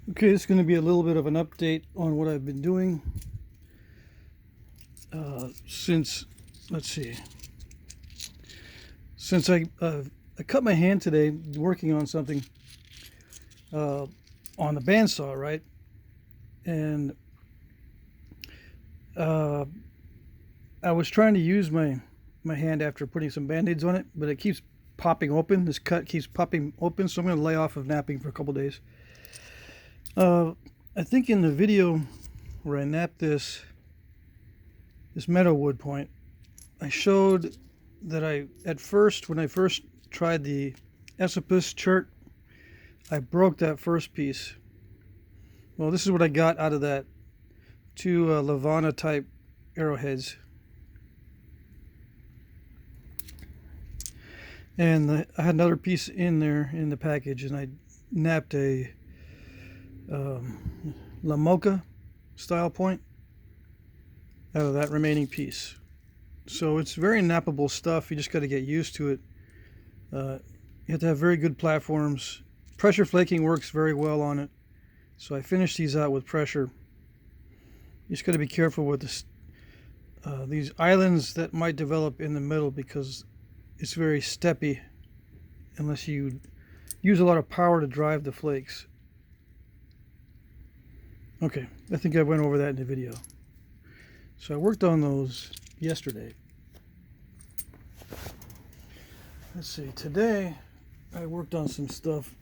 Okay, this is going to be a little bit of an update on what I've been doing since, let's see, since I cut my hand today working on something on the bandsaw, right? And I was trying to use my hand after putting some band-aids on it, but it keeps popping open. This cut keeps popping open, so I'm going to lay off of knapping for a couple days. I think in the video where I napped this meadow wood point, I showed that when I first tried the Esopus chert, I broke that first piece. Well, this is what I got out of that. Two Lavana type arrowheads. And I had another piece in there in the package, and I napped a La Mocha style point out of that remaining piece. So it's very nappable stuff. You just got to get used to it. You have to have very good platforms. Pressure flaking works very well on it. So I finished these out with pressure. You just got to be careful with this, these islands that might develop in the middle, because it's very steppy unless you use a lot of power to drive the flakes. Okay, I think I went over that in the video. So I worked on those yesterday. Let's see, today I worked on some stuff.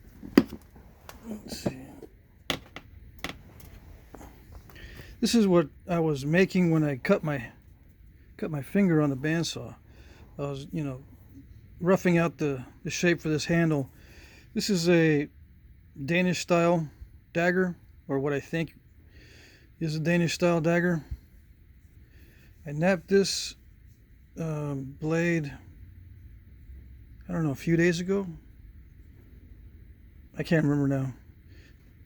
Let's see. This is what I was making when I cut my finger on the bandsaw. I was, roughing out the shape for this handle. This is a Danish style dagger, or what I think is a Danish style dagger. I napped this blade, I don't know, a few days ago. I can't remember now.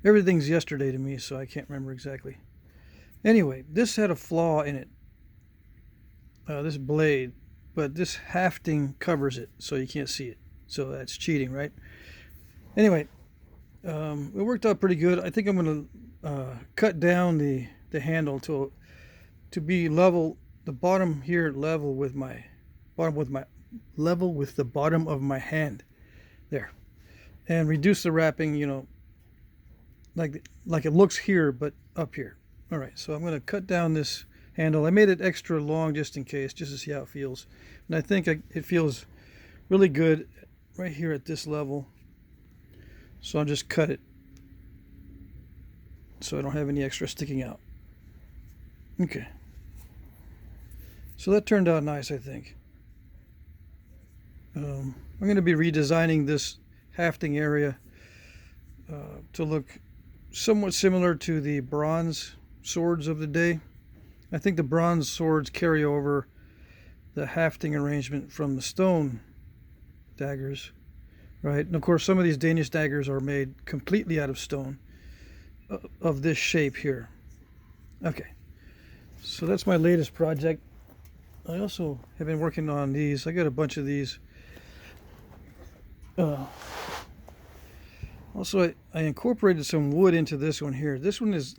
Everything's yesterday to me, so I can't remember exactly. Anyway, this had a flaw in it, this blade, but this hafting covers it, so you can't see it. So that's cheating, right? Anyway, it worked out pretty good. I think I'm going to cut down the handle to be level, the bottom here level with the bottom of my hand there, and reduce the wrapping, like it looks here but up here. All right, so I'm going to cut down this handle. I made it extra long just in case, just to see how it feels, and I think it feels really good right here at this level. So I'll just cut it so I don't have any extra sticking out. Okay. So that turned out nice, I think. I'm going to be redesigning this hafting area to look somewhat similar to the bronze swords of the day. I think the bronze swords carry over the hafting arrangement from the stone daggers, right? And of course, some of these Danish daggers are made completely out of stone, of this shape here. Okay, so that's my latest project. I also have been working on these. I got a bunch of these. Also, I incorporated some wood into this one here. This one's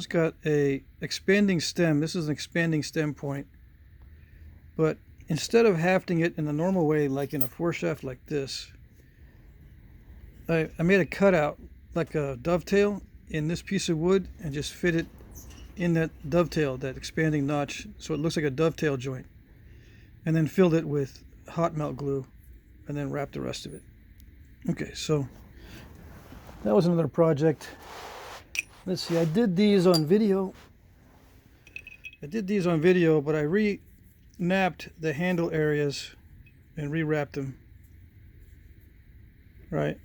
got a expanding stem. This is an expanding stem point. But instead of hafting it in the normal way, like in a foreshaft like this, I made a cutout like a dovetail in this piece of wood and just fit it in that dovetail, that expanding notch, so it looks like a dovetail joint, and then filled it with hot melt glue and then wrapped the rest of it. Okay, so that was another project. Let's see, I did these on video, but I re-napped the handle areas and re-wrapped them, right?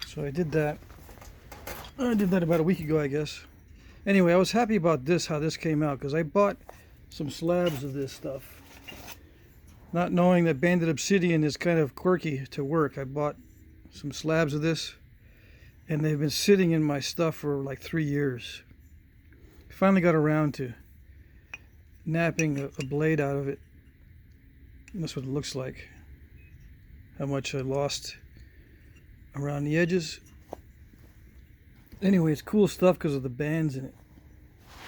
So I did that about a week ago, I guess. Anyway, I was happy about this, how this came out, because I bought some slabs of this stuff, not knowing that banded obsidian is kind of quirky to work. I bought some slabs of this, and they've been sitting in my stuff for like 3 years. Finally got around to napping a blade out of it. And that's what it looks like. How much I lost around the edges. Anyway, it's cool stuff because of the bands in it.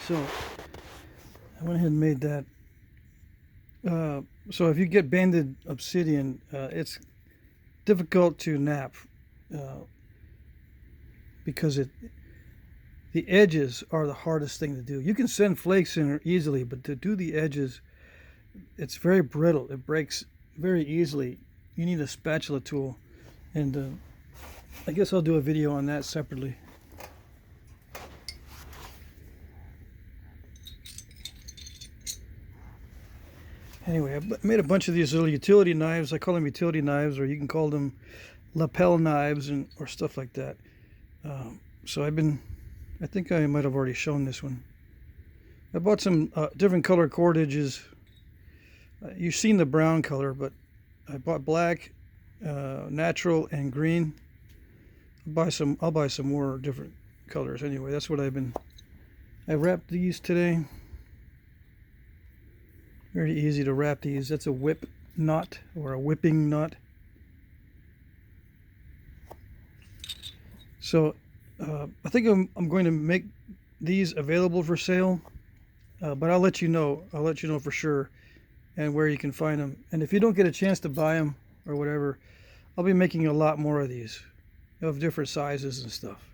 So I went ahead and made that. So if you get banded obsidian, it's difficult to knap because the edges are the hardest thing to do. You can send flakes in easily, but to do the edges, it's very brittle. It breaks very easily. You need a spatula tool, and I guess I'll do a video on that separately. Anyway, I made a bunch of these little utility knives. I call them utility knives, or you can call them lapel knives or stuff like that. So I think I might have already shown this one. I bought some different color cordages. You've seen the brown color, but I bought black, natural, and green. I'll buy some more different colors. Anyway, that's what I wrapped these today. Very easy to wrap these. That's a whip knot or a whipping knot. So I think I'm going to make these available for sale, but I'll let you know. I'll let you know for sure and where you can find them. And if you don't get a chance to buy them or whatever, I'll be making a lot more of these of different sizes and stuff.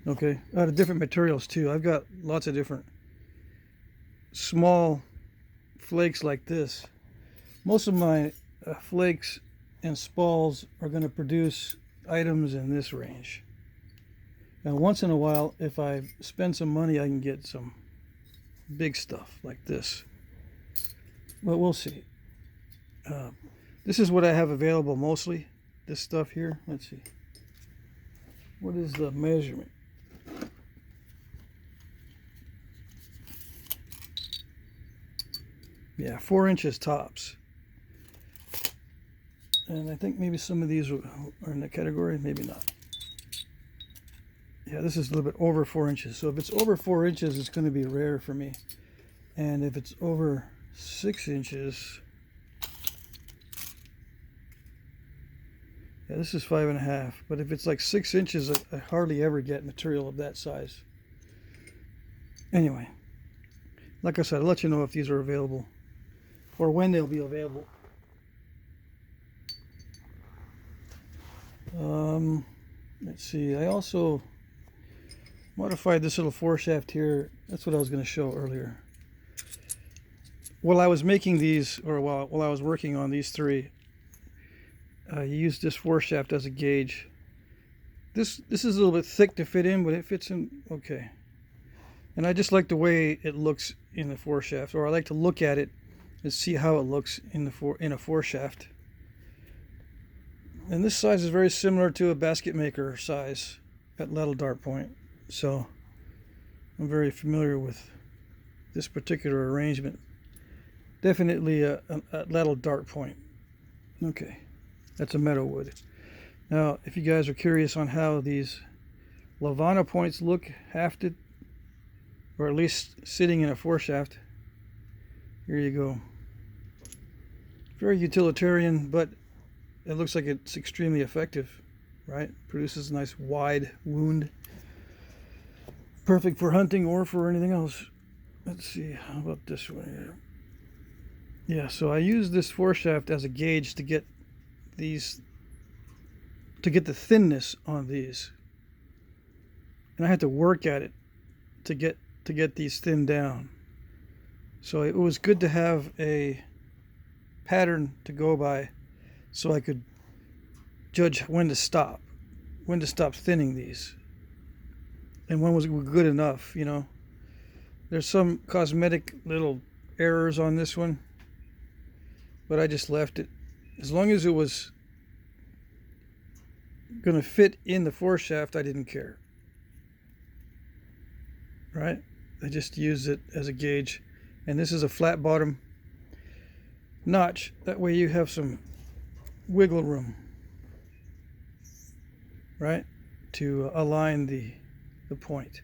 Okay, out of different materials too. I've got lots of different small flakes like this. Most of my flakes and spalls are going to produce items in this range. Now once in a while, if I spend some money, I can get some big stuff like this, but we'll see. This is what I have available mostly, this stuff here. Let's see, what is the measurement? Yeah, 4 inches tops. And I think maybe some of these are in the category, maybe not. Yeah, this is a little bit over 4 inches. So if it's over 4 inches, it's going to be rare for me. And if it's over 6 inches, yeah, this is 5.5. But if it's like 6 inches, I hardly ever get material of that size. Anyway, like I said, I'll let you know if these are available or when they'll be available. Let's see, I also modified this little foreshaft here. That's what I was going to show earlier. While I was making these, or while I was working on these three, I used this foreshaft as a gauge. This is a little bit thick to fit in, but it fits in okay. And I just like the way it looks in the foreshaft, or I like to look at it and see how it looks in a foreshaft. And this size is very similar to a basket maker size at ladle dart point. So I'm very familiar with this particular arrangement. Definitely a ladle dart point. Okay, that's a meadow wood. Now, if you guys are curious on how these Lavana points look hafted, or at least sitting in a foreshaft, here you go. Very utilitarian, but it looks like it's extremely effective, right? Produces a nice wide wound. Perfect for hunting or for anything else. Let's see, how about this one here? Yeah, so I use this foreshaft as a gauge to get these, to get the thinness on these. And I had to work at it to get these thinned down. So it was good to have a pattern to go by so I could judge when to stop thinning these, and when was good enough, you know. There's some cosmetic little errors on this one, but I just left it. As long as it was going to fit in the foreshaft, I didn't care. Right? I just used it as a gauge. And this is a flat bottom notch. That way you have some wiggle room, right, to align the point.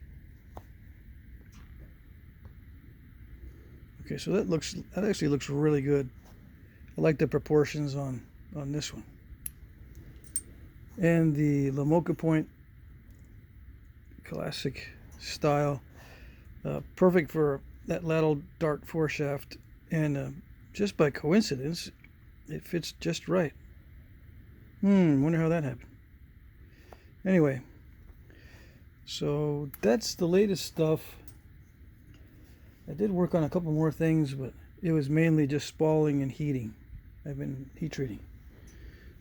Okay, so that actually looks really good. I like the proportions on this one. And the Lamoka point, classic style. Perfect for that lateral dart foreshaft, and just by coincidence, it fits just right. Wonder how that happened. Anyway, so that's the latest stuff. I did work on a couple more things, but it was mainly just spalling and heating. I've been heat treating.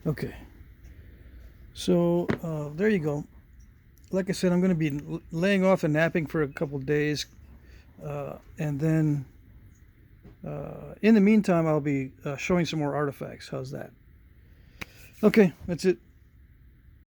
Okay, so there you go. Like I said, I'm going to be laying off and napping for a couple days, and then in the meantime, I'll be showing some more artifacts. How's that? Okay, that's it.